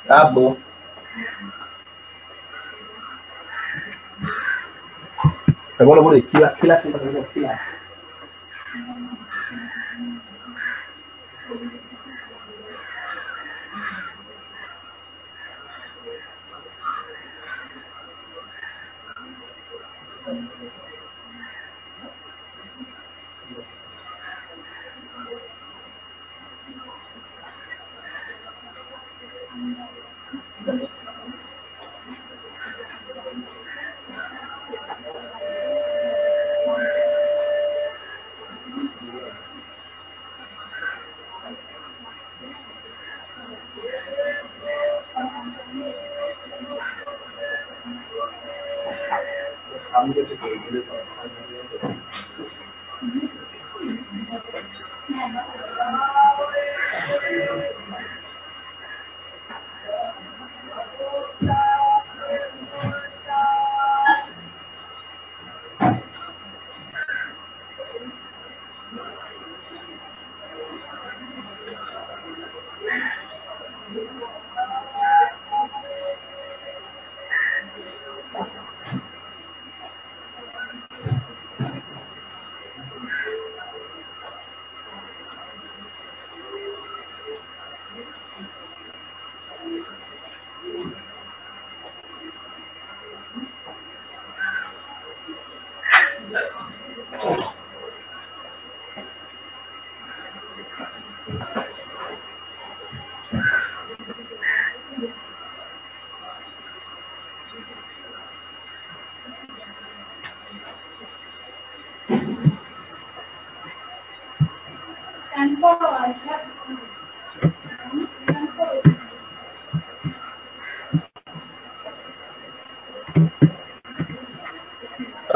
Abu. Boleh, kilat.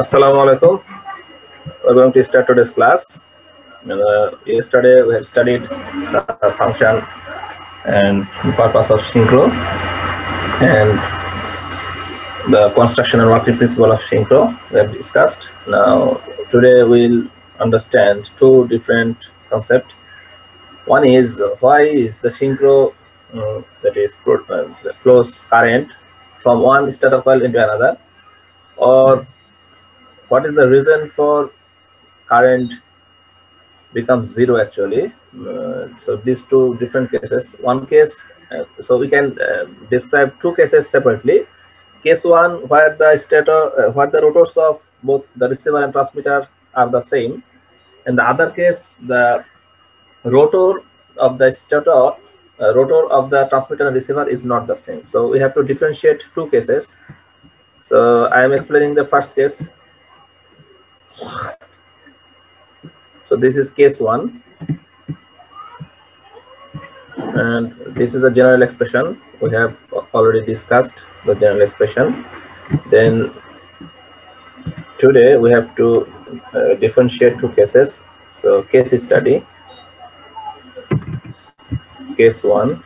Assalamualaikum. We're going to start today's class. Yesterday we have studied the function and the purpose of synchro and the construction and working principle of synchro we have discussed. Now today we'll understand two different concepts. One is why is the synchro that flows current from one stator coil into another, or what is the reason for current becomes zero actually. So these two different cases. One case, so we can describe two cases separately. Case one, where the stator, where the rotors of both the receiver and transmitter are the same. In the other case, the rotor of the stator, rotor of the transmitter and receiver is not the same. So we have to differentiate two cases. So I am explaining the first case. So this is case one, and this is the general expression. We have already discussed the general expression. Then today we have to differentiate two cases. So case study, case one.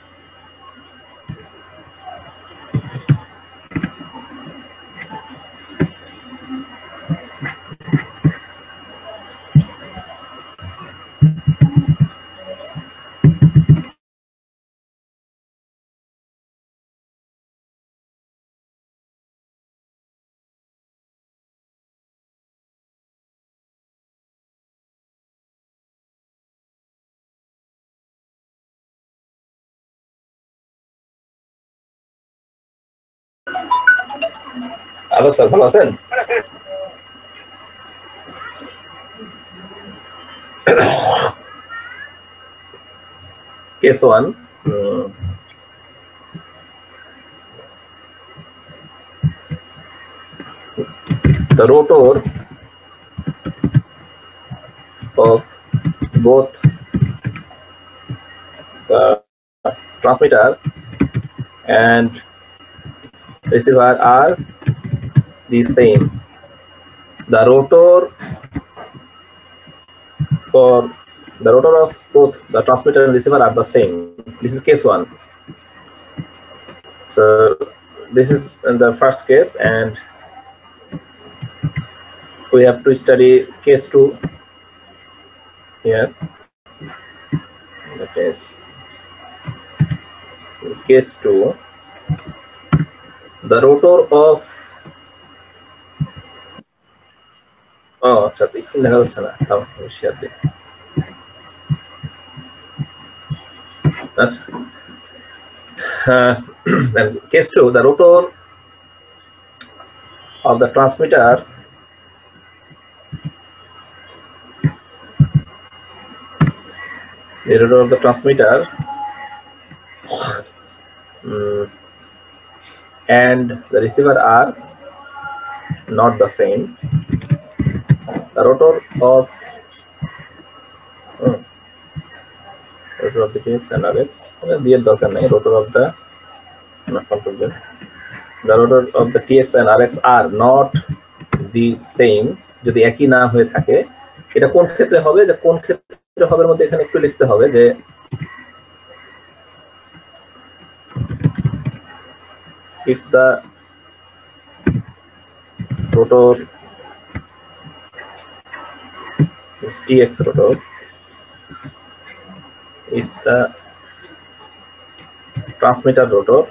Hello, sir. Hello, sir. Case one. The rotor of both the transmitter and receiver are the same. the rotor of both the transmitter and receiver are the same. This is case 1. So this is in the first case, and we have to study case 2 here. That is case 2. The rotor of আচ্ছা screen দেখা যাচ্ছে না, তাও share দিই। আচ্ছা, case 2, the rotor of the transmitter and the receiver are not the same. The rotor of the TX and RX, rotor of the rotor of the TX and RX are not the same. যদি একই না হয়ে থাকে, এটা কোন ক্ষেত্রে হবে, যে কোন ক্ষেত্রে হবে এর মধ্যে এখানে একটু লিখতে হবে যে if the rotor is TX rotor, if the transmitter rotor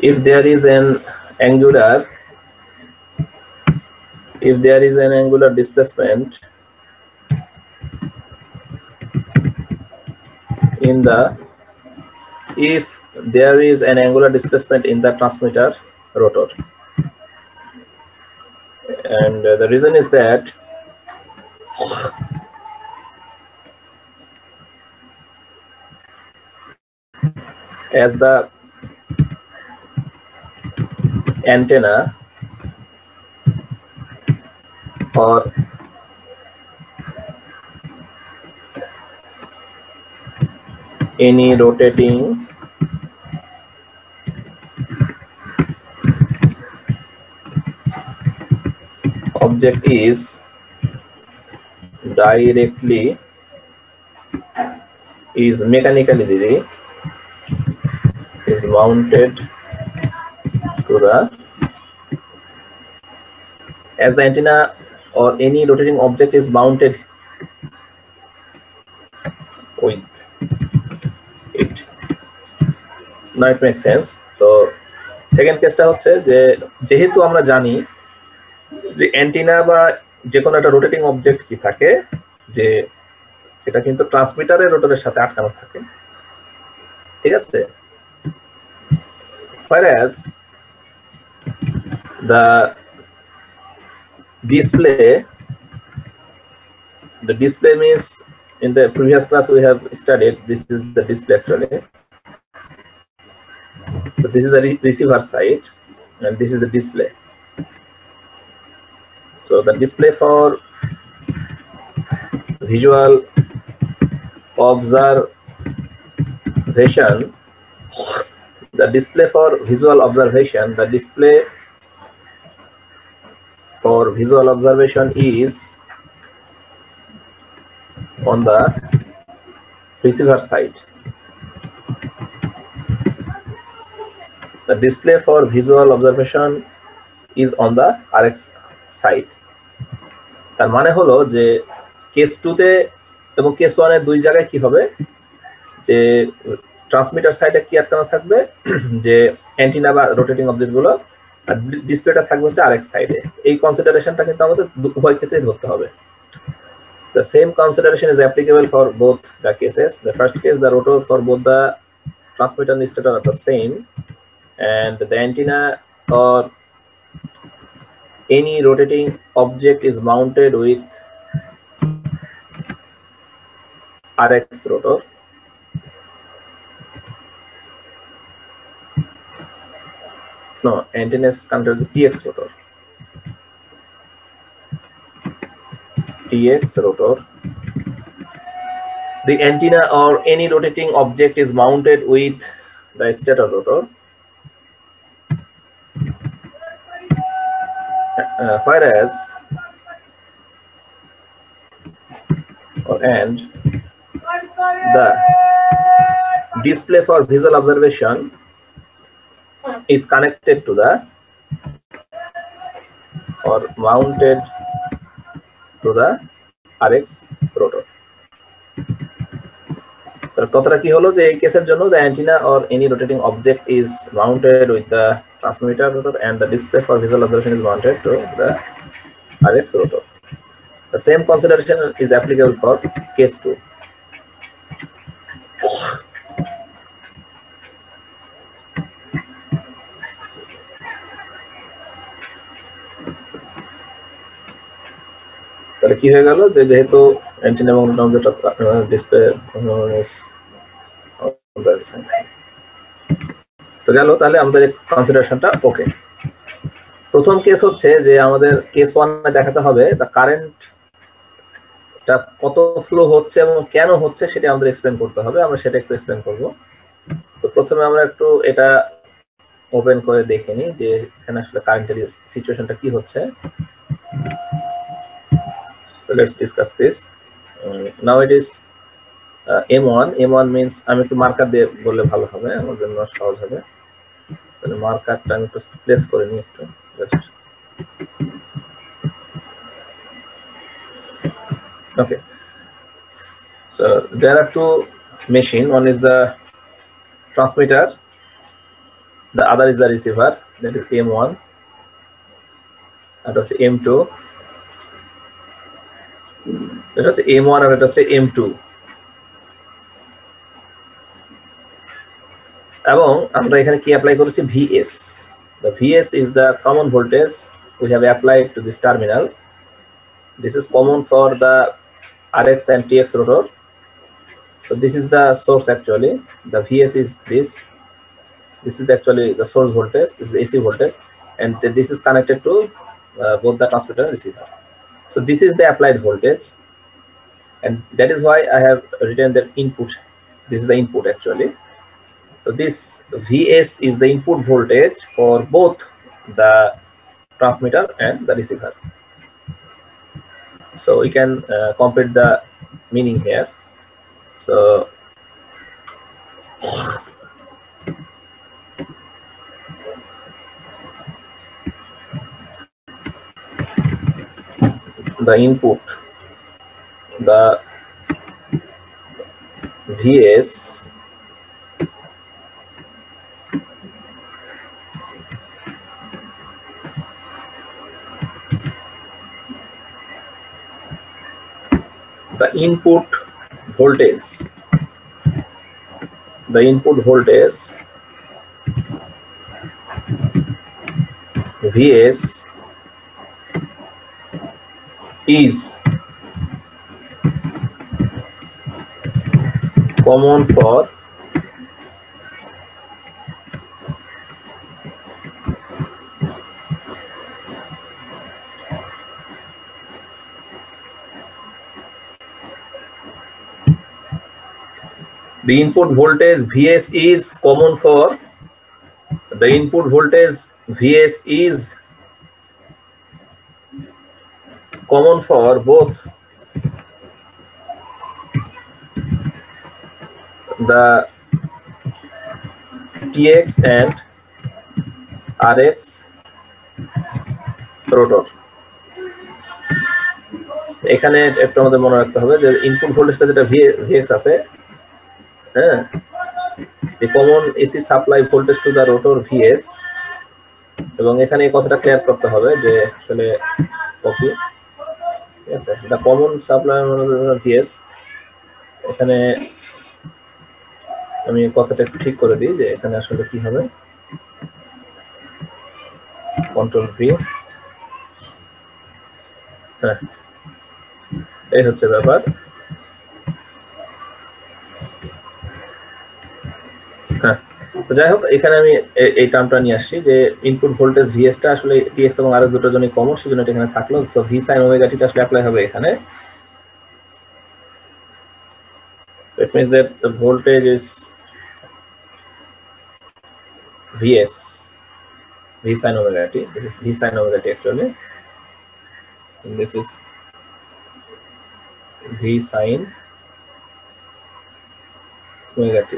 if there is an angular displacement in the transmitter rotor, and the reason is that as the antenna or any rotating object is mechanically mounted to the, as the antenna or any rotating object is mounted with it. Now it makes sense. So second কেসটা হচ্ছে যে যেহেতু আমরা জানি যে antenna বা যে কোনো একটা রোটেটিং অবজেক্ট কি থাকে, যে এটা কিন্তু ট্রান্সমিটারের রোটরের সাথে আটকানো থাকে, ঠিক আছে? Whereas the display means, in the previous class we have studied, this is the display actually. So this is the receiver side and this is the display. So the display for visual observation, the display for visual observation is on the receiver side. The display for visual observation is on the RX side. তার মানে হলো যে case 2 তে এবং case 1 এর দুই জায়গায় কি হবে, যে ট্রান্সমিটার সাইডে কি আটকানো থাকবে, যে অ্যান্টেনা বা রোটেটিং অবজেক্টগুলো, আর ডিসপ্লেটা থাকবে হচ্ছে আরেক সাইডে। এই কনসিডারেশনটা কিন্তু আমাদের উভয় ক্ষেত্রেই ধরতে হবে। The same consideration is applicable for both the cases. The first case, the rotor for both the transmitter and stator are the same, and the antenna or any rotating object is mounted with RX rotor. No, antenna is connected to TX rotor. TX rotor. The antenna or any rotating object is mounted with the stator rotor, whereas the display for visual observation is connected to the or mounted to the RX rotor. কথাটা কি হলো যে এই কেসের জন্য the antenna or any rotating object is mounted with the transmitter rotor and the display for visual observation is mounted to the RX rotor. The same consideration is applicable for case 2. তাহলে কি হয়ে গেল যে যেহেতু antenna এবং display তো গেল, তাহলে আমাদের কনসিডারেশনটা ওকে। প্রথম কেস হচ্ছে যে আমাদের কেস 1 এ দেখাতে হবে দা কারেন্টটা কত ফ্লো হচ্ছে এবং কেন হচ্ছে সেটা আমাদের এক্সপ্লেন করতে হবে। আমরা সেটা একটু এক্সপ্লেন করব। তো প্রথমে আমরা একটু এটা ওপেন করে দেখে নিই যে এখানে আসলে কারেন্টের সিচুয়েশনটা কি হচ্ছে। So let's discuss this. Now it is M1. M1 means আমি একটু মার্কার দিয়ে বললে ভালো হবে, আমার জন্য সহজ হবে। তাহলে মার্কারটা আমি একটু প্লেস করে নিই একটু। Okay. So there are two machines. One is the transmitter. The other is the receiver. That is M1. That is M2. এটা হচ্ছে M1 আর এটা হচ্ছে M2, এবং আমরা এখানে কি অ্যাপ্লাই করেছি VS. The VS is the common voltage we have applied to this terminal. This is common for the RX and TX rotor. So this is the source actually. The VS is this. This is actually the source voltage. This is AC voltage, and this is connected to both the transmitter and receiver. So this is the applied voltage, and that is why I have written that input. This is the input actually. So this VS is the input voltage for both the transmitter and the receiver. So we can complete the meaning here. So the input, the VS the input voltage VS is common for the input voltage VS is common for the input voltage VS is common for both the TX and RX rotor. এখানে একটু আমাদের মনে রাখতে হবে যে input ভোল্টেজটা যেটা VX আছে, হ্যাঁ, the common AC supply voltage to the rotor VS, এবং এখানে এই কথাটা ক্লিয়ার করতে হবে যে আসলে কপি, ঠিক আছে, the common supply VS। এখানে আমি কথাটা একটু ঠিক করে দিই যে এখানে আসলে কি হবে, কন্ট্রোল V, হ্যাঁ, এই হচ্ছে ব্যাপার। হ্যাঁ, তো যাই হোক এখানে আমি এই টার্মটা নিয়ে আসছি যে ইনপুট ভোল্টেজ ভিএস টা আসলে টিএক্স এবং আরএস দুটোর জন্য কমন, সেজন্য এটা এখানে থাকলো। তো ভি সাইন ওমেগা টি আসলে অ্যাপ্লাই হবে এখানে। It means that the voltage is Vs, V sin omega t. This is V sin omega t actually. And this is V sin omega t.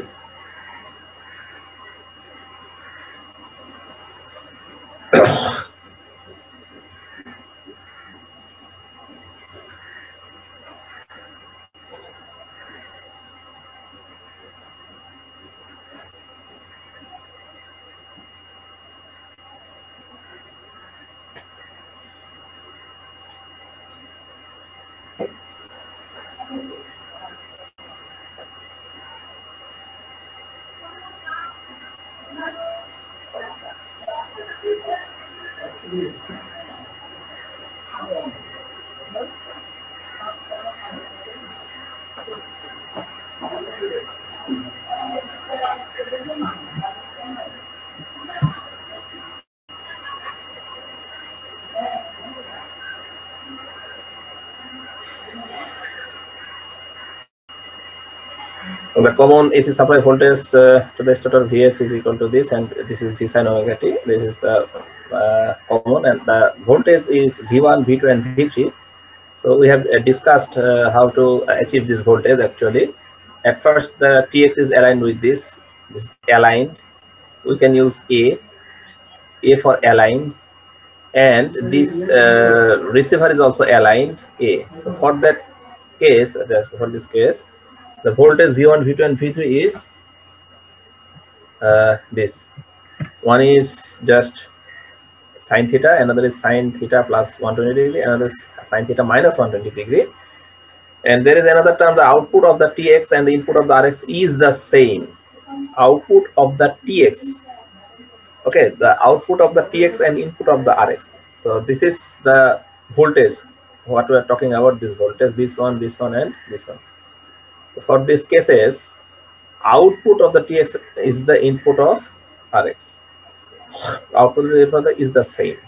The common AC supply voltage to the stator Vs is equal to this, and this is V sin omega t. This is the common, and the voltage is V1, V2, and V3. So we have discussed how to achieve this voltage actually. At first, the TX is aligned with this. This is aligned. We can use A for aligned, and this receiver is also aligned A. So for that case, for this case, the voltage V1, V2, and V3 is this. One is just sin theta, another is sin theta plus 120 degree, another is sin theta minus 120 degree. And there is another term, the output of the TX and the input of the RX is the same. Output of the TX. Okay, the output of the TX and input of the RX. So this is the voltage, what we are talking about, this voltage, this one, and this one. So for these cases, output of the TX is the input of RX. Output is the same.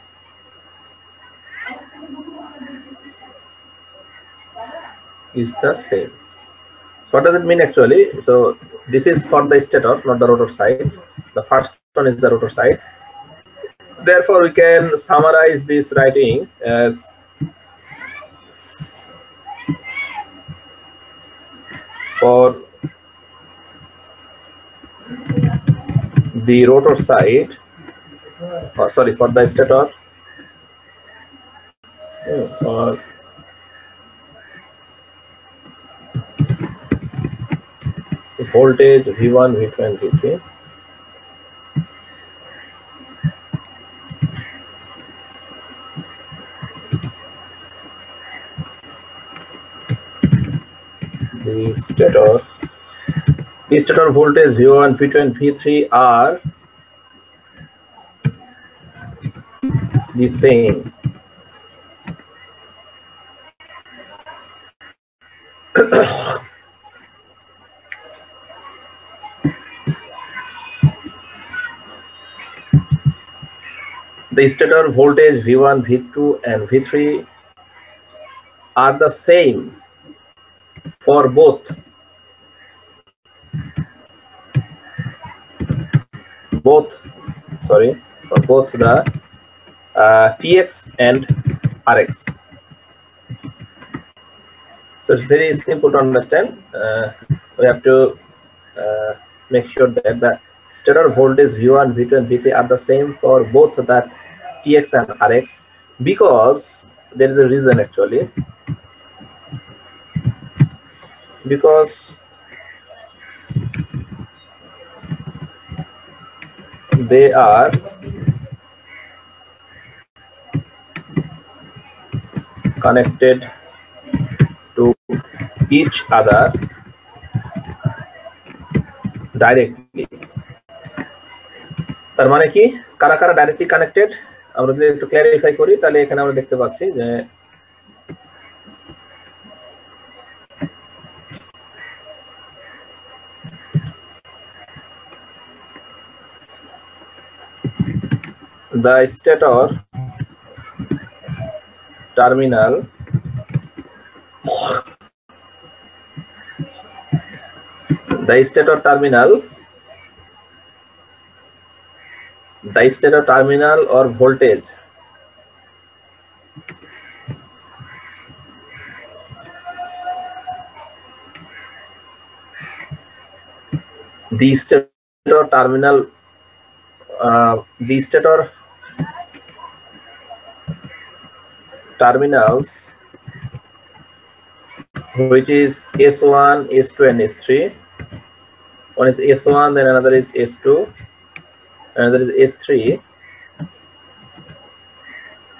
Is the same. So what does it mean actually? So this is for the stator, not the rotor side. The first one is the rotor side. Therefore, we can summarize this writing as for the rotor side, or sorry, for the stator, voltage V1, V2, and V3. The stator voltage V1, V2, and V3 are the same. The stator voltage V1, V2, and V3 are the same for both the TX and RX. So it's very simple to understand. We have to make sure that the stator voltage V1, V2, and V3 are the same for both the TX and RX, because there is a reason actually. Because they are connected to each other directly. তার মানে কি, কারা কারা directly connected আমরা যদি একটু clarify করি, তাহলে এখানে আমরা দেখতে পাচ্ছি যে the stator terminal or voltage the stator terminals, which is S1, S2 and S3. One is S1, then another is S2, another is S3.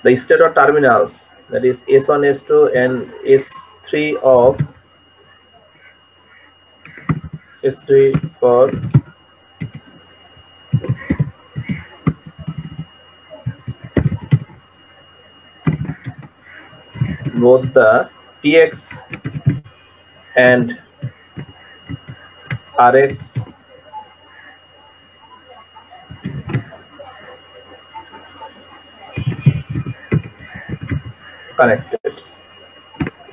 The stator terminals, that is S1, S2 and S3 for both the TX and RX connected.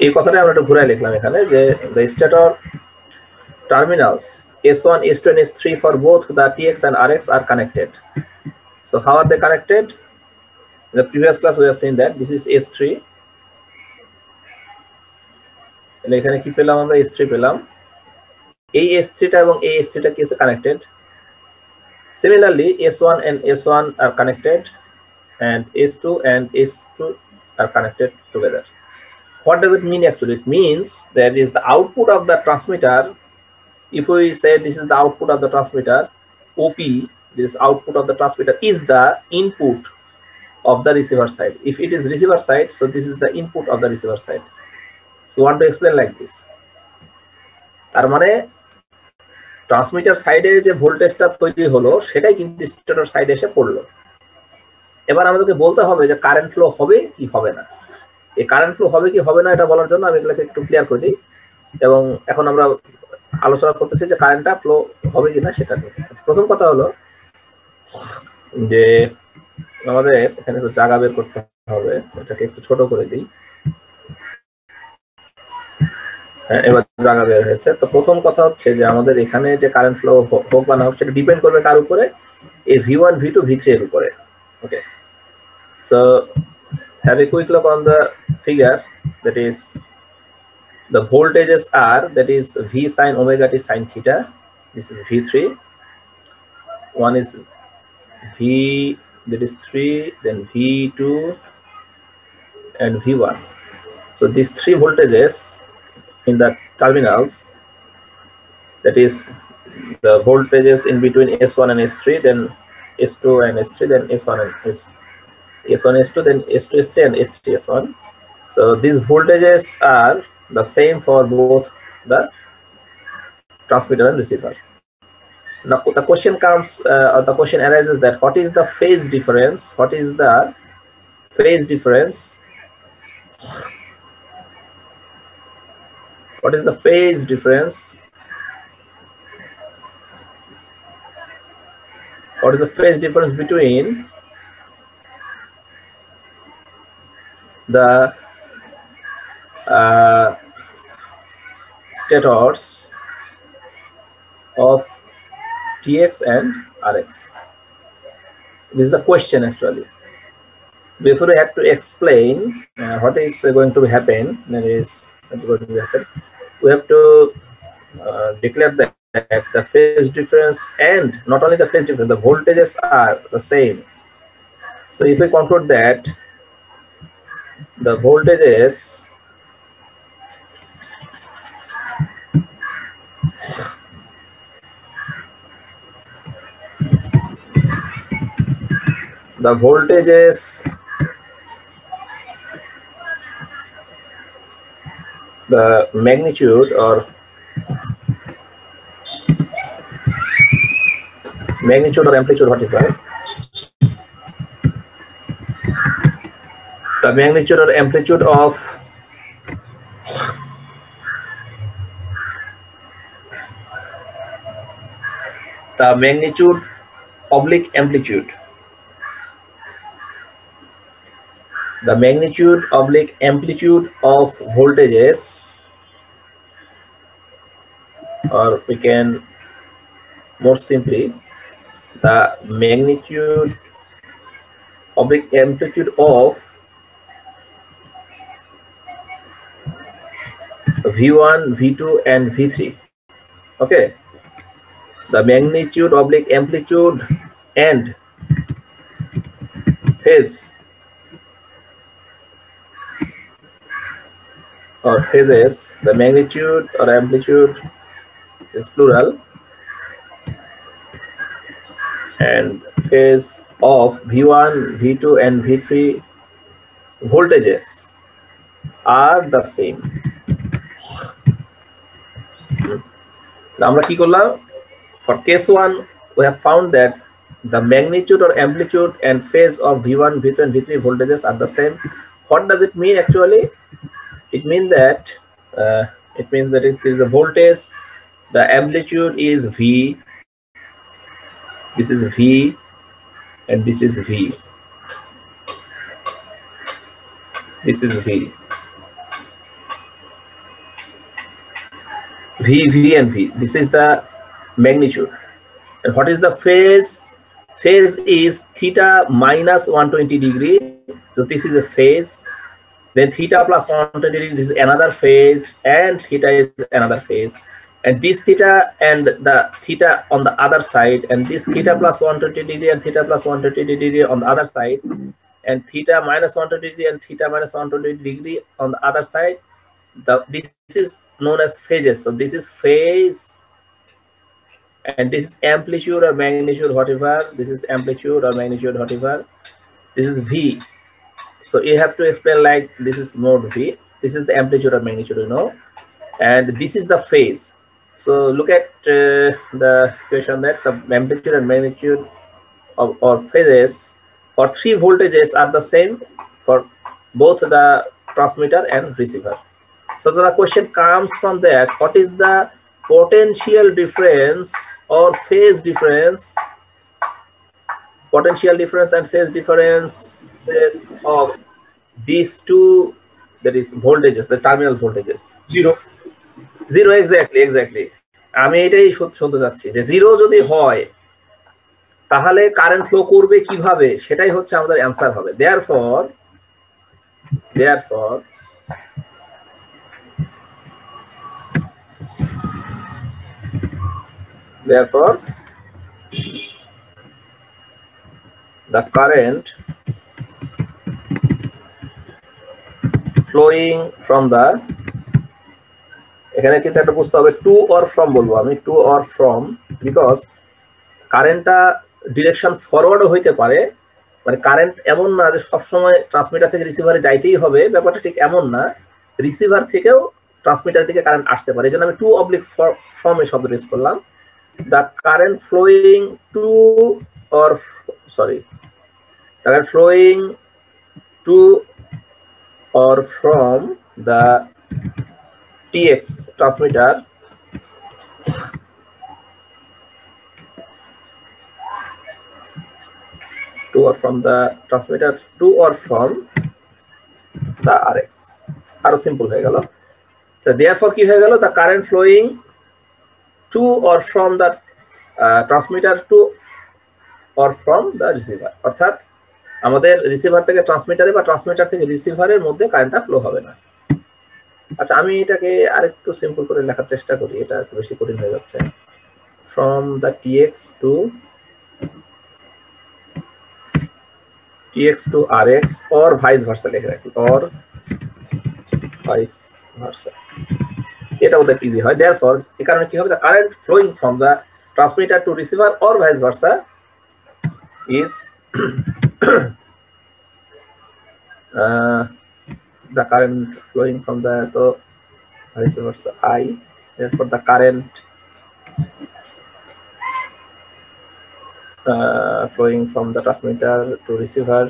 এই কথাটা আমরা একটু ঘুরাই লিখলাম এখানে যে the stator terminals S1, S2 and S3 for both the TX and RX are connected. So how are they connected? In the previous class we have seen that this is S3. এখানে কি পেলাম আমরা S3 পেলাম। এই S3 টা এবং এই S3 টা কি আছে connected. Similarly S1 and S1 are connected and S2 and S2 are connected together. What does it mean actually? It means that is the output of the transmitter. If we say this is the output of the transmitter, OP, this output of the transmitter is the input of the receiver side. If it is receiver side, so this is the input of the receiver side. So we want to explain like this. তার মানে transmitter সাইডে যে ভোল্টেজটা তৈরি হলো সেটাই কিন্তু stator সাইডে এসে পড়লো। এবার আমাদেরকে বলতে হবে যে কারেন্ট ফ্লো হবে কি হবে না। এই কারেন্ট ফ্লো হবে কি হবে না এটা বলার জন্য আমি এগুলোকে একটু ক্লিয়ার করে দিই এবং এখন আমরা আলোচনা করতেছি যে কারেন্টটা ফ্লো হবে কিনা সেটা নিয়ে। প্রথম কথা হলো যে আমাদের এখানে একটু জায়গা বের করতে হবে, এটাকে একটু ছোট করে দিই। হ্যাঁ, এবার জায়গা বের হয়েছে। তো প্রথম কথা হচ্ছে যে আমাদের এখানে যে কারেন্ট ফ্লো হোক বা না হোক সেটা ডিপেন্ড করবে কার উপরে, এই V1, V2, V3 এর উপরে। ওকে, so have a quick look on the figure. That is the voltages are, that is V sin omega t sin theta. This is V3. One is V, that is 3, then V2 and V1. So these three voltages in the terminals, that is the voltages in between S1 and S3, then S2 and S3, then S1 and S1 S2, then S2 S3 and S3 S1. So these voltages are the same for both the transmitter and receiver. Now the question comes, the question arises that what is the phase difference? What is the phase difference? What is the phase difference? What is the phase difference between the stators of TX and RX? This is the question actually. Before we have to explain what is going to happen, we have to declare that the phase difference, and not only the phase difference, the voltages are the same. So if we conclude that the voltages the magnitude or amplitude, whatever, the magnitude or amplitude of the magnitude oblique amplitude the magnitude oblique amplitude of voltages, or we can more simply the magnitude oblique amplitude of V1, V2 and V3. Okay, the magnitude oblique amplitude and phase or phases, the magnitude or amplitude is plural, and phase of V1, V2 and V3 voltages are the same. For case 1, we have found that the magnitude or amplitude and phase of V1, V2 and V3 voltages are the same. What does it mean actually? It means that there is a voltage, the amplitude is V, this is V, and this is V. This is V. V and V. This is the magnitude. And what is the phase? Phase is theta minus 120 degree. So this is a phase. Then theta plus 120 degree, this is another phase, and theta is another phase. And this theta and the theta on the other side, and this theta plus 120 degree and theta plus 120 degree on the other side, and theta minus 120 degree and theta minus 120 degree on the other side. This is known as phases. So this is phase, and this is amplitude or magnitude, whatever. This is amplitude or magnitude, whatever. This is V. So you have to explain like this is node V. This is the amplitude or magnitude, you know, and this is the phase. So look at the question that the amplitude and magnitude of or phases for 3 voltages are the same for both the transmitter and receiver. So the question comes from that: what is the potential difference or phase difference? Potential difference and phase difference of these two, that is voltages, the terminal voltages. Zero, exactly. আমি এটাই শুনতে যাচ্ছি যে zero যদি হয় তাহলে current flow করবে কিভাবে, সেটাই হচ্ছে আমাদের অ্যানসার হবে। Therefore the current flowing from the, এখানে কিন্তু একটা বুঝতে হবে টু অর ফ্রম বলবো আমি, টু অর ফ্রম, বিকজ কারেন্টটা ডিরেকশন ফরওয়ার্ডও হইতে পারে। মানে কারেন্ট এমন না যে সবসময় ট্রান্সমিটার থেকে রিসিভারে যাইতেই হবে, ব্যাপারটা ঠিক এমন না। রিসিভার থেকেও ট্রান্সমিটার দিকে কারেন্ট আসতে পারে। এই জন্য আমি টু অবলিক ফ্রম এই শব্দটা ইউজ করলাম। The current flowing to or sorry the current flowing to or from the TX transmitter to or from the transmitter to or from the RX. আরো সিম্পল হয়ে গেল। So therefore কি হয়ে গেল, the current flowing to or from the transmitter to or from the receiver, অর্থাৎ আমাদের receiver থেকে ট্রান্সমিটারে বা ট্রান্সমিটার থেকে রিসিভারের মধ্যে কারেন্টটা ফ্লো হবে না। আচ্ছা, আমি এটাকে আরেকটু সিম্পল করে লেখার চেষ্টা করি, এটা একটু বেশি কঠিন হয়ে যাচ্ছে। From the TX to RX or vice versa লিখে রাখি, or vice versa, এটা ওদের ইজি হয়। therefore এই কারণে কি হবে, the current flowing from the transmitter to receiver or vice versa is the current flowing from the vice versa I, therefore the current flowing from the transmitter to receiver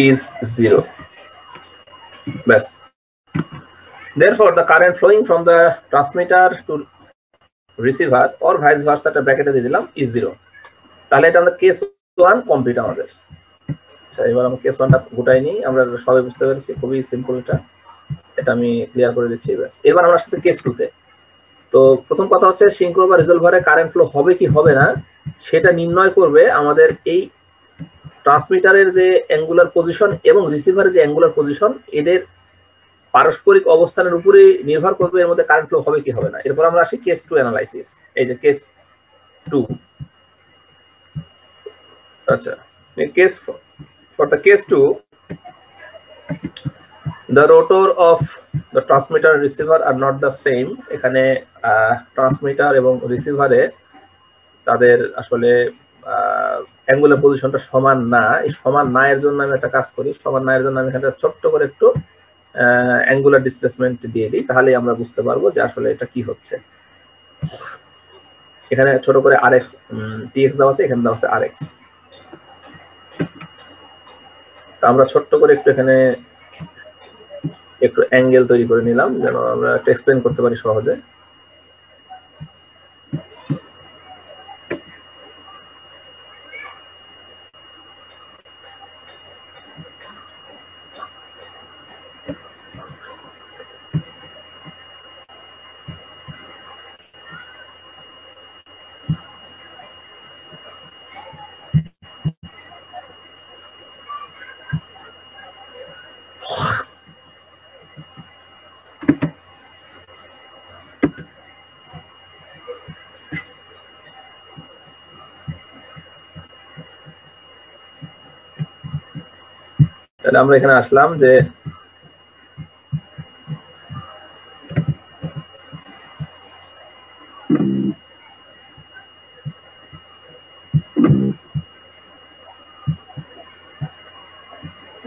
is 0. Bas Therefore, the current flowing from the transmitter to receiver or vice versa টা ব্র্যাকেটে দিয়ে দিলাম is 0. তাহলে এটা আমাদের case 1 complete আমাদের। আচ্ছা, এবার আমরা কেস 1টা গোটাই নিই, আমরা সবাই বুঝতে পেরেছি, খুবই সিম্পল এটা আমি ক্লিয়ার করে দিচ্ছি। এবার আমরা আসছি কেস 2 তে। তো প্রথম কথা হচ্ছে সিঙ্ক্রো বা রিজলভারে কারেন্ট ফ্লো হবে কি হবে না সেটা নির্ণয় করবে আমাদের এই ট্রান্সমিটারের যে অ্যাঙ্গুলার পজিশন এবং রিসিভারের যে অ্যাঙ্গুলার পজিশন, এদের পারস্পরিক অবস্থানের উপরে নির্ভর করবে এর মধ্যে কারেন্ট ফ্লো হবে কি হবে না। এরপর আমরা আসি কেস 2 অ্যানালাইসিস। এই যে কেস 2, আচ্ছা, case for the case 2, the rotor of the transmitter and receiver are not the same. এখানে ট্রান্সমিটার এবং রিসিভারে তাদের আসলে অ্যাঙ্গুলার পজিশনটা সমান না। এই সমান না এর জন্য আমি একটা কাজ করি, সমান না এর জন্য আমি এখানে ছোট্ট করে একটু অ্যাঙ্গুলার ডিসপ্লেসমেন্ট দিয়ে দিই, তাহলেই আমরা বুঝতে পারবো যে আসলে এটা কি হচ্ছে। এখানে ছোট করে rx tx দেওয়া আছে, এখানে দেওয়া আছে rx। তো আমরা ছোট্ট করে একটু এখানে একটু অ্যাঙ্গেল তৈরি করে নিলাম যেন আমরা একটু এক্সপ্লেইন করতে পারি সহজে। তাহলে আমরা এখানে আসলাম যে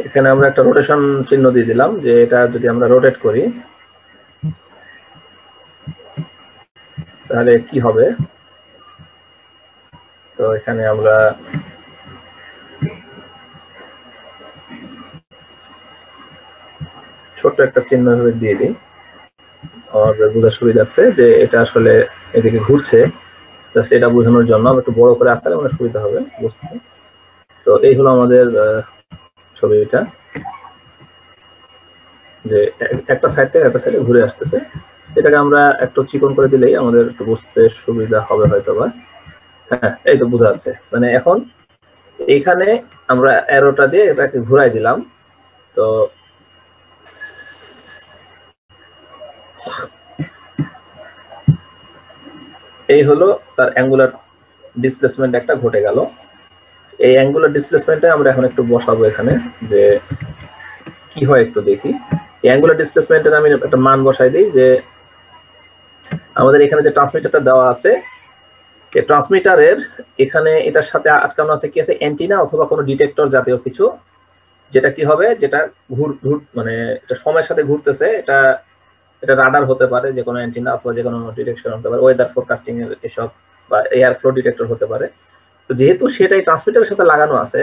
এখানে আমরা একটা রোটেশন চিহ্ন দিয়ে দিলাম যে এটা যদি আমরা রোটেট করি তাহলে কি হবে। তো এখানে আমরা ছোট্ট একটা চিহ্ন ভাবে দিয়ে দিই আমাদের বোঝার সুবিধার্থে যে এটা আসলে এদিকে ঘুরছে, জাস্ট এটা বোঝানোর জন্য। আমরা একটু বড় করে আঁকলে আমাদের সুবিধা হবে বুঝতে। তো এই হলো আমাদের ছবিটা, যে একটা সাইড থেকে একটা সাইডে ঘুরে আসতেছে। এটাকে আমরা একটু চিকন করে দিলেই আমাদের একটু বুঝতে সুবিধা হবে হয়তো বা। হ্যাঁ, এই তো বোঝা যাচ্ছে। মানে এখন এইখানে আমরা অ্যারোটা দিয়ে এটাকে ঘুরাই দিলাম। তো এই হলো তার অ্যাঙ্গুলার ডিসপ্লেসমেন্ট একটা ঘটে গেল। এই অ্যাঙ্গুলার ডিসপ্লেসমেন্টে আমরা এখন একটু বসাবো এখানে যে কি হয় একটু দেখি। এই অ্যাঙ্গুলার ডিসপ্লেসমেন্টের আমি একটা মান বসাই দিই যে আমাদের এখানে যে ট্রান্সমিটারটা দেওয়া আছে, এই ট্রান্সমিটারের এখানে এটার সাথে আটকানো আছে কি আছে, অ্যান্টিনা অথবা কোনো ডিটেক্টর জাতীয় কিছু, যেটা কি হবে, যেটা মানে এটা সময়ের সাথে ঘুরতেছে। এটা রাডার হতে পারে, যে কোনো অ্যান্টিনা অথবা যে কোনো ডিটেকশন হতে পারে, ওয়েদার ফোরকাস্টিং এর এসব, বা এয়ার ফ্লো ডিটেক্টর হতে পারে। তো যেহেতু সেটাই ট্রান্সমিটারের সাথে লাগানো আছে,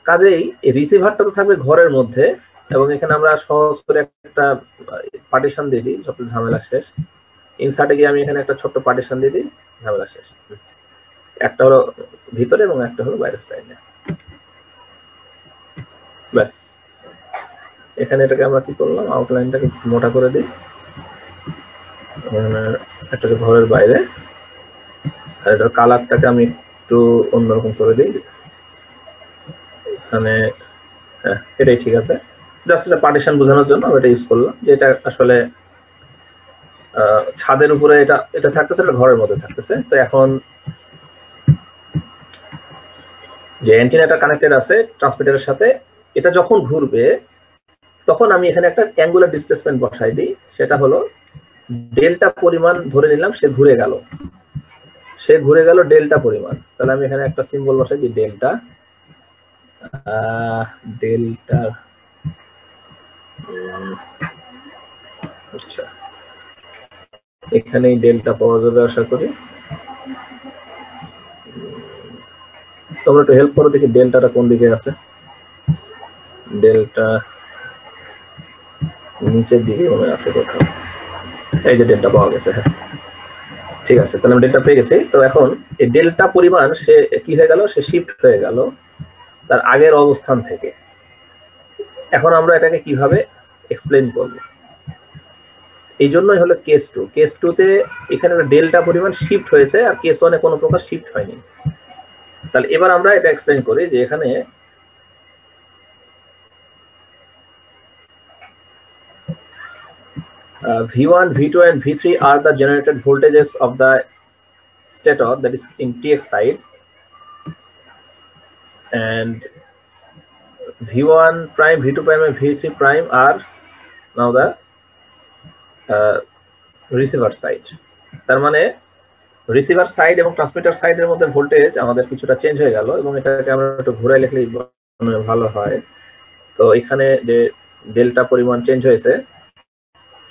কাজেই রিসিভারটা তো থাকবে ঘরের মধ্যে, এবং এখানে আমরা সহজ করে একটা পার্টিশন দিয়ে দিই, সব ঝামেলা শেষ। ইনসার্টে গিয়ে আমি এখানে একটা ছোট্ট পার্টিশন দিয়ে দিই, ঝামেলা শেষ। একটা হলো ভিতরে এবং একটা হলো বাইরের সাইডে, ব্যাস। এখানে এটাকে আমরা কি করলাম, আউটলাইনটাকে মোটা করে দিই, এটাকে ঘরের বাইরে, আর এটার কালারটাকে আমি একটু অন্যরকম করে দিই এখানে। হ্যাঁ, এটাই ঠিক আছে। জাস্ট এটা পার্টিশন বোঝানোর জন্য আমি এটা ইউজ করলাম, যে এটা আসলে ছাদের উপরে এটা থাকতেছে, এটা ঘরের মধ্যে থাকতেছে। তো এখন যে অ্যান্টেনাটা কানেক্টেড আছে ট্রান্সমিটারের সাথে, এটা যখন ঘুরবে তখন আমি এখানে একটা অ্যাঙ্গুলার ডিসপ্লেসমেন্ট বসাই দিই, সেটা হলো ডেল্টা পরিমাণ ধরে নিলাম সে ঘুরে গেল ডেল্টা পরিমাণ। তাহলে আমি এখানে একটা সিম্বল বসাই দিই, ডেল্টা। আচ্ছা, এখানেই ডেল্টা পাওয়া যাবে আশা করি। তোমরা একটু হেল্প করো দেখি ডেল্টাটা কোন দিকে আছে। ডেল্টা নিচের দিকে মনে আছে কোথাও, এই যে ডেল্টা পাওয়া গেছে। হ্যাঁ ঠিক আছে, তাহলে আমি ডেল্টা পেয়ে গেছি। তো এখন এই ডেল্টা পরিমাণ সে কি হয়ে গেল, সে শিফট হয়ে গেল তার আগের অবস্থান থেকে। এখন আমরা এটাকে কিভাবে এক্সপ্লেইন করব, এই জন্যই হলো কেস টু। কেস টুতে এখানে ডেল্টা পরিমাণ শিফট হয়েছে আর কেস ওয়ানে কোনো প্রকার শিফট হয়নি। তাহলে এবার আমরা এটা এক্সপ্লেইন করি যে এখানে V1, V2 and V3 are the generated voltages of the stator, that is in TX side, and V1 prime, V2 prime and V3 prime are now the receiver side. তার মানে রিসিভার সাইড এবং transmitter সাইডের মধ্যে voltage আমাদের কিছুটা change হয়ে গেল, এবং এটাকে আমরা একটু ঘুরে লিখলেই ভালো হয়। তো এখানে যে ডেল্টা পরিমাণ চেঞ্জ হয়েছে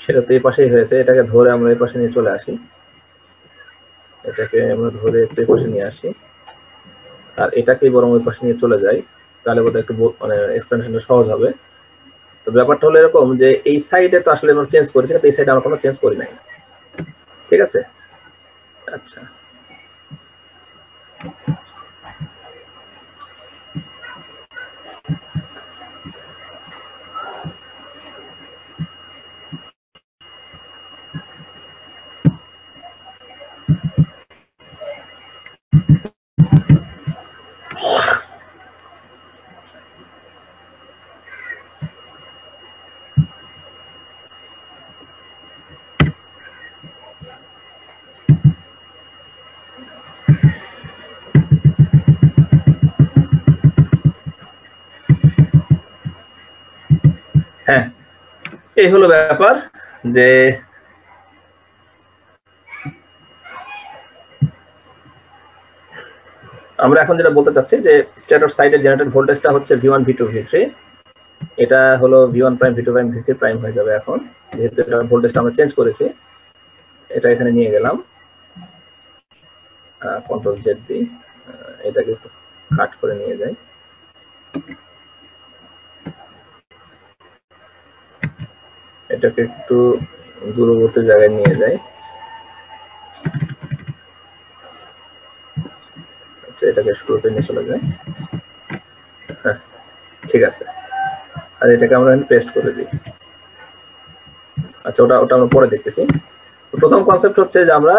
সেটা তো এই পাশেই হয়েছে, এটাকে ধরে আমরা এই পাশে নিয়ে চলে আসি, এটাকে আমরা ধরে একটু এই পাশে নিয়ে আসি আর এটাকেই বরং ওই পাশে নিয়ে চলে যাই, তাহলে বোধহয় একটু মানে এক্সপ্লেনেশনটা সহজ হবে। তো ব্যাপারটা হলো এরকম যে এই সাইডে তো আসলে আমরা চেঞ্জ করেছি, কিন্তু এই সাইডে আমরা কোনো চেঞ্জ করি নাই। ঠিক আছে, আচ্ছা হ্যাঁ, এই হলো ব্যাপার যে আমরা এখন যেটা বলতে চাচ্ছি যে স্ট্যাটর সাইডের জেনারেটেড ভোল্টেজটা হচ্ছে V1, V2, V3, এটা হলো V1 prime, V2 prime, V3 prime হয়ে যাবে এখন, যেহেতু এটা ভোল্টেজটা আমরা চেঞ্জ করেছি। এটা এখানে নিয়ে গেলাম কন্ট্রোল জেড দিয়ে, এটাকে একটু কাট করে নিয়ে যাই, এটাকে একটু দূরবর্তী জায়গায় নিয়ে যাই। আচ্ছা, এটাকে শুরুতে নিয়ে চলে যাই। হ্যাঁ ঠিক আছে, আর এটাকে আমরা পেস্ট করে দিই। আচ্ছা, ওটা আমরা পরে দেখতেছি। প্রথম কনসেপ্ট হচ্ছে যে আমরা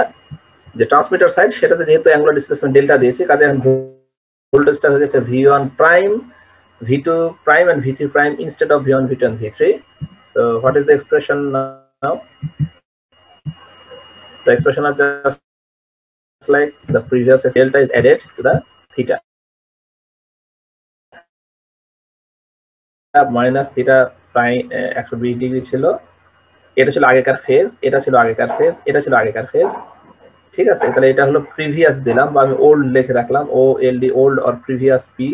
যে ট্রান্সমিটার সাইড সেটাতে যেহেতু অ্যাঙ্গুলার ডিসপ্লেসমেন্ট ডেল্টা দিয়েছি, কাজে এখন ভোল্টেজটা হয়ে গেছে V1 prime, V2 prime and V3 prime instead of V1, V2 and V3. So what is the expression now? The expression is just like the previous, delta is added to the theta minus theta prime 120 degree ছিল, এটা ছিল আগেকার phase, এটা ছিল আগেকার phase, এটা ছিল আগেকার ফেজ। ঠিক আছে, তাহলে এটা হলো প্রিভিয়াস দিলাম বা আমি ওল্ড লিখে রাখলাম, O L D, old or previous P,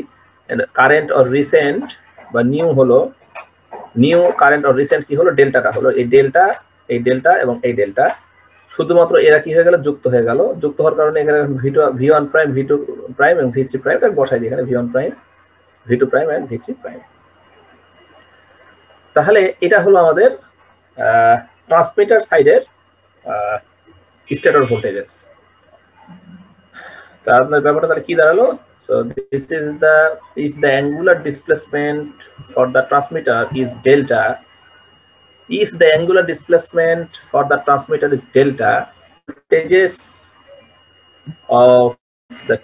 and current or recent বা নিউ হলো নিউ, কারেন্ট অর রিসেন্ট কি হলো, ডেল্টাটা হলো এই ডেল্টা, এই ডেল্টা এবং এই ডেল্টা। শুধুমাত্র এরা কি হয়ে গেল, যুক্ত হয়ে গেল। যুক্ত হওয়ার কারণে এখানে V1 প্রাইম, V2 প্রাইম এবং V3 প্রাইম বসাই দিই এখানে, V1 prime, V2 prime and V3 prime. তাহলে এটা হলো আমাদের ট্রান্সমিটার সাইডের স্ট্যাটর ভোল্টেজেস। তার আপনার ব্যাপারটা তাহলে কি দাঁড়ালো? So this is the, if the angular displacement for the transmitter is delta, if the angular displacement for the transmitter is delta, voltages of the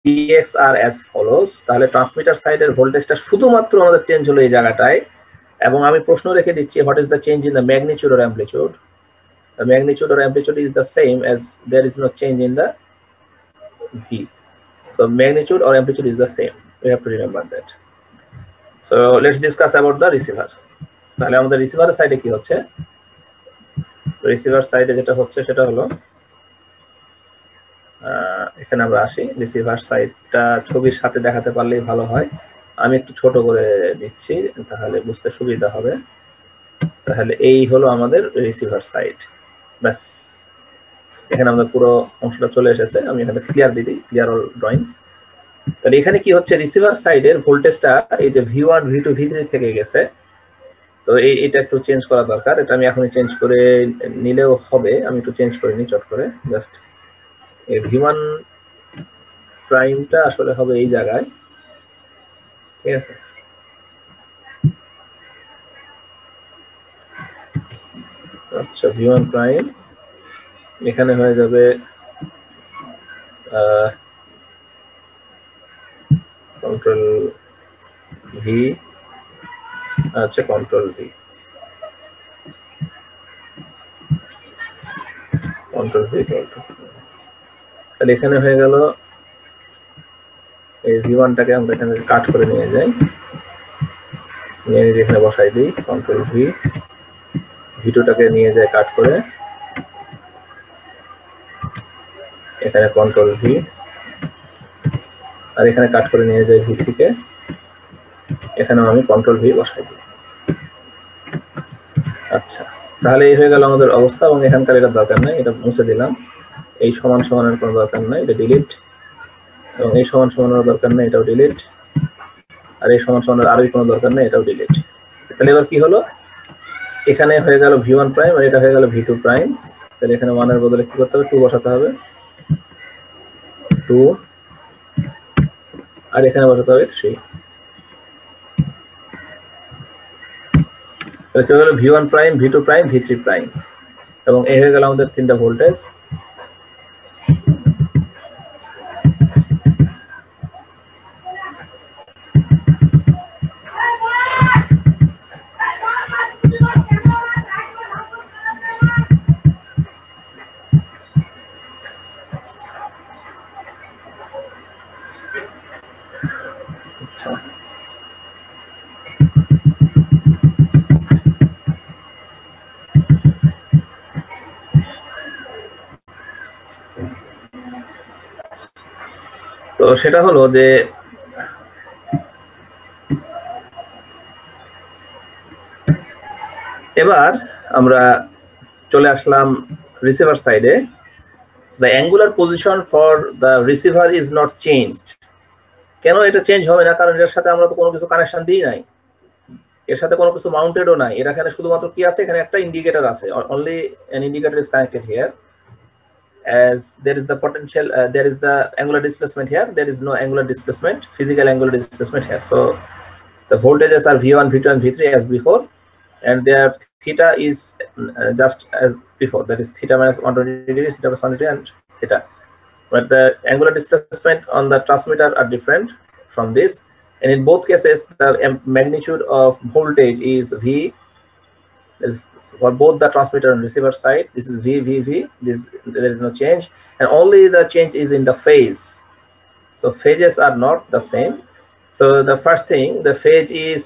TX are as follows. তাহলে transmitter সাইডের ভোল্টেজটা শুধুমাত্র আমাদের চেঞ্জ হলো এই জায়গাটায়, এবং আমি প্রশ্ন রেখে দিচ্ছি what is the change in the magnitude or amplitude. The magnitude or amplitude is the same as there is no change in the V. So magnitude or amplitude is the same. We have to remember that. So let's discuss about the receiver. তাহলে আমাদের রিসিভারের সাইডে কি হচ্ছে, receiver সাইডে যেটা হচ্ছে সেটা হলো এখানে আমরা আসি। রিসিভার সাইডটা ছবির সাথে দেখাতে পারলেই ভালো হয়, আমি একটু ছোট করে দিচ্ছি তাহলে বুঝতে সুবিধা হবে। তাহলে এই হলো আমাদের রিসিভার সাইড, ব্যাস এখানে আমাদের পুরো অংশটা চলে এসেছে। আমি এখানে ক্লিয়ার দিই, ক্লিয়ার অল ড্রয়িংস। তাহলে এখানে কি হচ্ছে, রিসিভার সাইডের ভোল্টেজটা এই যে V1, V2, V3 থেকে গেছে, তো এটা একটু চেঞ্জ করা দরকার, এটা আমি এখনই চেঞ্জ করে নিলেও হবে, আমি একটু চেঞ্জ করে নিই চট করে। জাস্ট এই v1 প্রাইমটা আসলে হবে এই জায়গায়, ঠিক আছে। আচ্ছা v1 প্রাইম এখানে হয়ে যাবে কন্ট্রোল ভি, আচ্ছা কন্ট্রোল ভি, কন্ট্রোল ভি, তাহলে এখানে হয়ে গেল এই v1টাকে আমরা এখানে কাট করে নিয়ে যাই, নিয়ে এখানে বসাই দিই কন্ট্রোল ভি, v2টাকে নিয়ে যাই কাট করে এখানে কন্ট্রোল ভি, আর এখানে কাট করে নিয়ে যাই v3 কে, এখানেও আমি কন্ট্রোল ভি বসাই দিই। আচ্ছা তাহলে এই হয়ে গেল আমাদের অবস্থা, এবং এখানকার এটা দরকার নাই, এটা মুছে দিলাম। এই সমান সমানের কোনো দরকার নাই, এটা ডিলিট, এবং এই সমান সমানের দরকার নেই, এটাও ডিলিট, আর এই সমান সমানের আরোই কোনো দরকার নেই, এটাও ডিলিট। তাহলে এবার কি হলো, এখানে হয়ে গেল v1 প্রাইম আর এটা হয়ে গেল v2 প্রাইম। তাহলে এখানে 1 এর বদলে কি করতে হবে, 2 বসাতে হবে, 2, আর এখানে বসাতে হবে 3। তাহলে কি হলো v1 prime, v2 prime, v3 prime, এবং এই হয়ে গেল আমাদের তিনটা ভোল্টেজ। আচ্ছা তো সেটা হলো যে এবার আমরা চলে আসলাম রিসিভার সাইডে। The angular position for the receiver is not changed. কেন এটা চেঞ্জ হবে না, কারণ এর সাথে আমরা তো কোনো কিছু কানেকশন দিই নাই, এর সাথে কোনো কিছু মাউন্টেডও নাই, এর এখানে শুধুমাত্র কি আছে, এখানে একটা ইন্ডিকেটর আছে, only an indicator is connected here, as there is the potential there is the angular displacement here, there is no angular displacement, physical angular displacement here. So the voltages are v1, v2 and v3 as before, and their theta is just as before, that is theta minus 120 degrees, theta plus 120 and theta, but the angular displacement on the transmitter are different from this, and in both cases the magnitude of voltage is v, is for both the transmitter and receiver side, this is v, this, there is no change, and only the change is in the phase. So phases are not the same. So the first thing, the phase is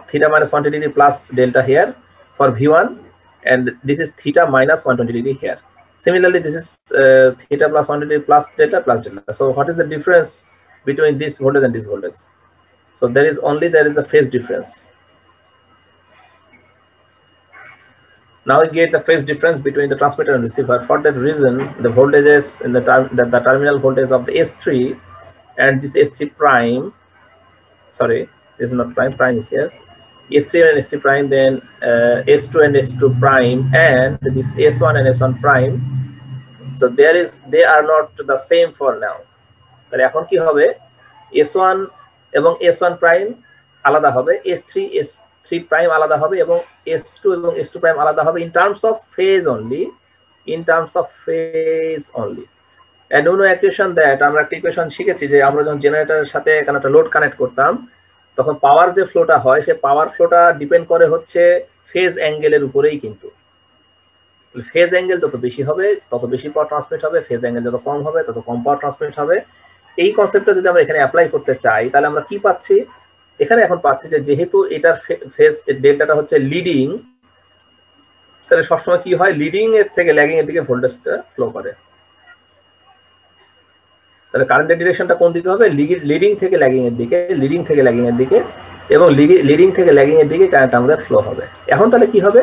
theta minus 120 degree plus delta here for v1, and this is theta minus 120 degree here. Similarly, this is theta plus 120 degree plus delta plus delta. So what is the difference between this voltage and this voltage? So there is the phase difference. Now we get the phase difference between the transmitter and receiver. For that reason, the voltages in the terminal voltage of the S3 and this S3 prime, sorry, this is not prime, prime is here, S3 and S3 prime, then S2 and S2 prime, and this S1 and S1 prime, so they are not the same for now. তাহলে এখন কি হবে, S1 এবং S1 prime আলাদা হবে, S3 S3 prime আলাদা হবে, এবং S2 এবং S2 prime আলাদা হবে in terms of phase only, in terms of phase only. And you know equation that আমরা একটা ইকুয়েশন শিখেছি যে আমরা যখন জেনারেটরের সাথে এখানে একটা লোড কানেক্ট করতাম, তখন পাওয়ার যে ফ্লোটা হয় সেই পাওয়ার ফ্লোটা ডিপেন্ড করে হচ্ছে ফেজ অ্যাঙ্গেলের উপরেই। কিন্তু ফেজ অ্যাঙ্গেল যত বেশি হবে তত বেশি পাওয়ার ট্রান্সমিট হবে, ফেজ অ্যাঙ্গেল যত কম হবে তত কম পাওয়ার ট্রান্সমিট হবে। এই কনসেপ্টটা যদি আমরা এখানে অ্যাপ্লাই করতে চাই তাহলে আমরা কি পাচ্ছি, এখানে এখন পাচ্ছি যে যেহেতু এটার ফেজ ডেল্টাটা হচ্ছে লিডিং, তাহলে সবসময় কি হয়, লিডিং এর থেকে ল্যাগিং এর দিকে ভোল্টেজটা ফ্লো করে। তাহলে কারেন্টের ডিরেকশনটা কোন দিকে হবে, লিডিং থেকে ল্যাগিং এর দিকে, লিডিং থেকে ল্যাগিং এর দিকে, এবং লিডিং থেকে ল্যাগিং এর দিকে কারেন্ট আমাদের ফ্লো হবে। এখন তাহলে কি হবে,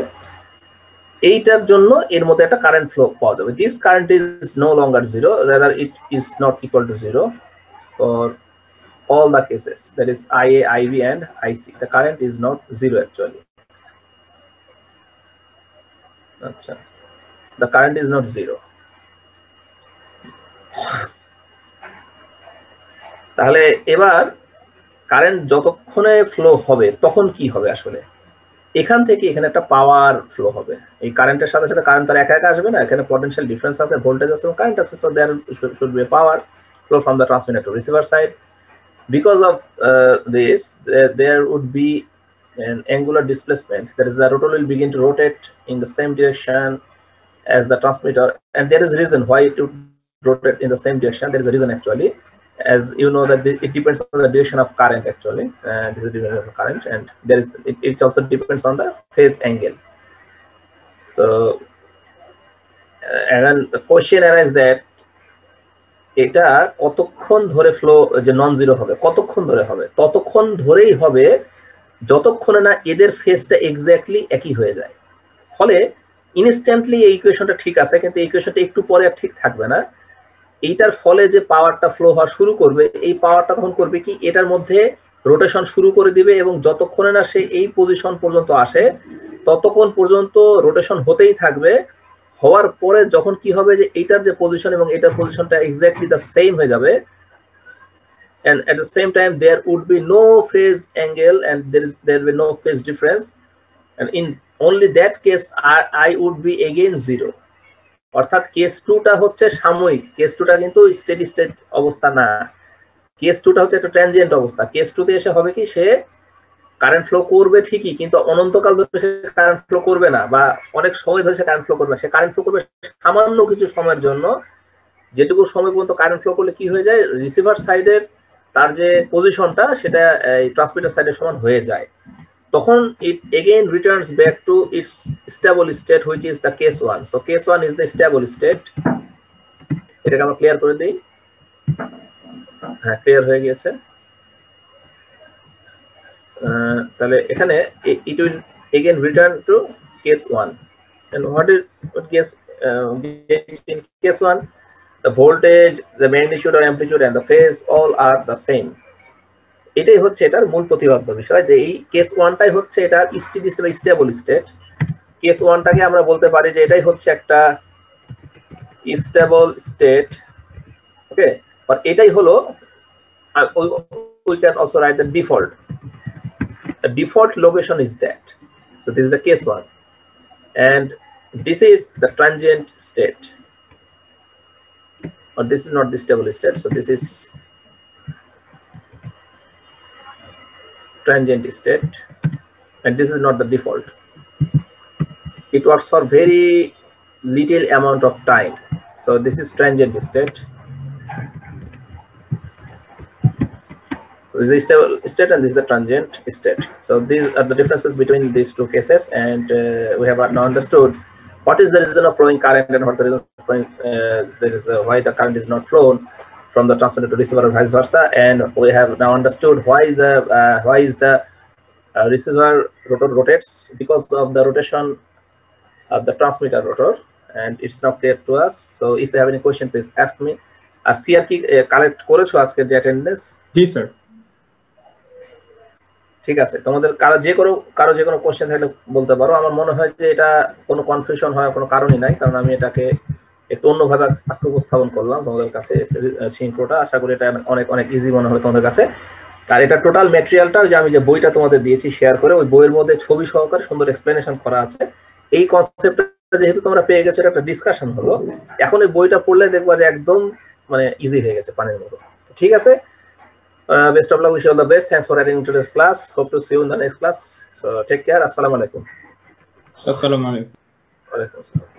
এইটার জন্য এর মধ্যে একটা কারেন্ট ফ্লো পাওয়া যাবে। This current is no longer zero, rather it is not equal to zero for all the cases, that is IA, IB and IC. The current is not zero actually. আচ্ছা, the current is not zero. তাহলে এবার current যতক্ষণে flow হবে তখন কি হবে আসলে, এখান থেকে এখানে একটা পাওয়ার ফ্লো হবে। এই কারেন্টের সাথে সাথে কারেন্ট তার একা একা আসবে না, এখানে পটেনশিয়াল ডিফারেন্স আছে, ভোল্টেজ আছে, কারেন্ট আছে, so there should be power flow from the transmitter to receiver side. Because of this, there would be an angular displacement. That is, the rotor will begin to rotate in the same direction as the transmitter, and there is a reason why it would rotate in the same direction. There is a reason actually, as you know that it depends on the direction of current actually. This is the direction of current, and there is it also depends on the phase angle. So, and then the question arises that এটা কতক্ষণ ধরে flow যে non zero হবে, কতক্ষণ ধরে হবে, ততক্ষণ ধরেই হবে যতক্ষণে না এদের ফেজটা এক্স্যাক্টলি একই হয়ে যায়। ফলে ইনস্ট্যান্টলি এই ইকুয়েশনটা ঠিক আছে, কিন্তু এই ইকুয়েশনটা একটু পরে আর ঠিক থাকবে না। এইটার ফলে যে পাওয়ারটা ফ্লো হওয়া শুরু করবে, এই পাওয়ারটা তখন করবে কি, এটার মধ্যে রোটেশন শুরু করে দিবে, এবং যতক্ষণে না সে এই পজিশন পর্যন্ত আসে ততক্ষণ পর্যন্ত রোটেশন হতেই থাকবে। হওয়ার পরে যখন কি হবে যে এইটার যে পজিশন এবং এটার পজিশনটা এক্স্যাক্টলি দ্য সেম হয়ে যাবে, and at the same time there would be no phase angle and there will be no phase difference, and in only that case I would be again zero. অর্থাৎ case 2টা হচ্ছে সাময়িক, case 2টা কিন্তু steady state অবস্থা না, case 2টা হচ্ছে একটা ট্রানজিয়েন্ট অবস্থা। কেস 2তে এসে হবে কি, সে কারেন্ট ফ্লো করবে ঠিকই, কিন্তু অনন্তকাল ধরে সে কারেন্ট ফ্লো করবে না, বা অনেক সময় ধরে সে কারেন্ট ফ্লো করবে, সে কারেন্ট ফ্লো করবে সামান্য কিছু সময়ের জন্য। যেটুকু সময় পর্যন্ত কারেন্ট ফ্লো করলে কি হয়ে যায়, রিসিভার সাইডের তার যে পজিশনটা সেটা এই ট্রান্সমিটার সাইডের সমান হয়ে যায়। তখন it again returns back to its stable state, which is the case 1. So case 1 is the stable state. এটাকে আমরা ক্লিয়ার করে দেই। হ্যাঁ, ক্লিয়ার হয়ে গেছে। তাহলে এখানে it will again return to case 1. And what case in case 1, the voltage, the magnitude or amplitude and the phase all are the same. এটাই হচ্ছে এটার মূল প্রতিপাদ্য বিষয়, যে এই কেস 1টাই হচ্ছে এটা স্টেডি স্টেট বা স্টেবল স্টেট। কেস 1টাকে আমরা বলতে পারি যে এটাই হচ্ছে একটা স্টেবল স্টেট, ওকে। আর এটাই হলো, we can also write the default. The default location is that. So this is the case 1, and this is the transient state, or this is not the stable state, so this is transient state, and this is not the default. It works for very little amount of time, so this is transient state. This is the stable state and this is the transient state. So these are the differences between these two cases, and we have now understood what is the reason of flowing current and what is the reason of flowing, why the current is not flown from the transmitter to receiver or vice versa, and we have now understood why is the receiver rotor rotates, because of the rotation of the transmitter rotor, and it's now clear to us. So if you have any question, please ask me. আর CR কি collect করেছো আজকে যে attendance? জি sir. ঠিক আছে, তোমাদের কারো যে কোনো কোশ্চেন থাকলে বলতে পারো। আমার মনে হয় যে এটা কোনো কনফিউশন হওয়ার কোনো কারণই নাই, কারণ আমি এটাকে একটু অন্যভাবে আজকে উপস্থাপন করলাম তোমাদের কাছে সিনক্রোটা। আশা করি এটা অনেক অনেক ইজি মনে হবে তোমাদের কাছে। আর এটা টোটাল ম্যাটেরিয়ালটা যে আমি যে বইটা তোমাদের দিয়েছি শেয়ার করে, ওই বইয়ের মধ্যে ছবি সহকারে সুন্দর এক্সপ্লেনেশন করা আছে। এই কনসেপ্টটা যেহেতু তোমরা পেয়ে গেছো, এটা একটা ডিসকাশন হলো। এখন এই বইটা পড়লে দেখবা যে একদম মানে ইজি হয়ে গেছে, পানির মতো। ঠিক আছে, best of luck, wish you all the best. Thanks for attending today's class. Hope to see you in the next class. So take care. Assalamu alaikum. Assalamu alaikum. Walaikum assalam.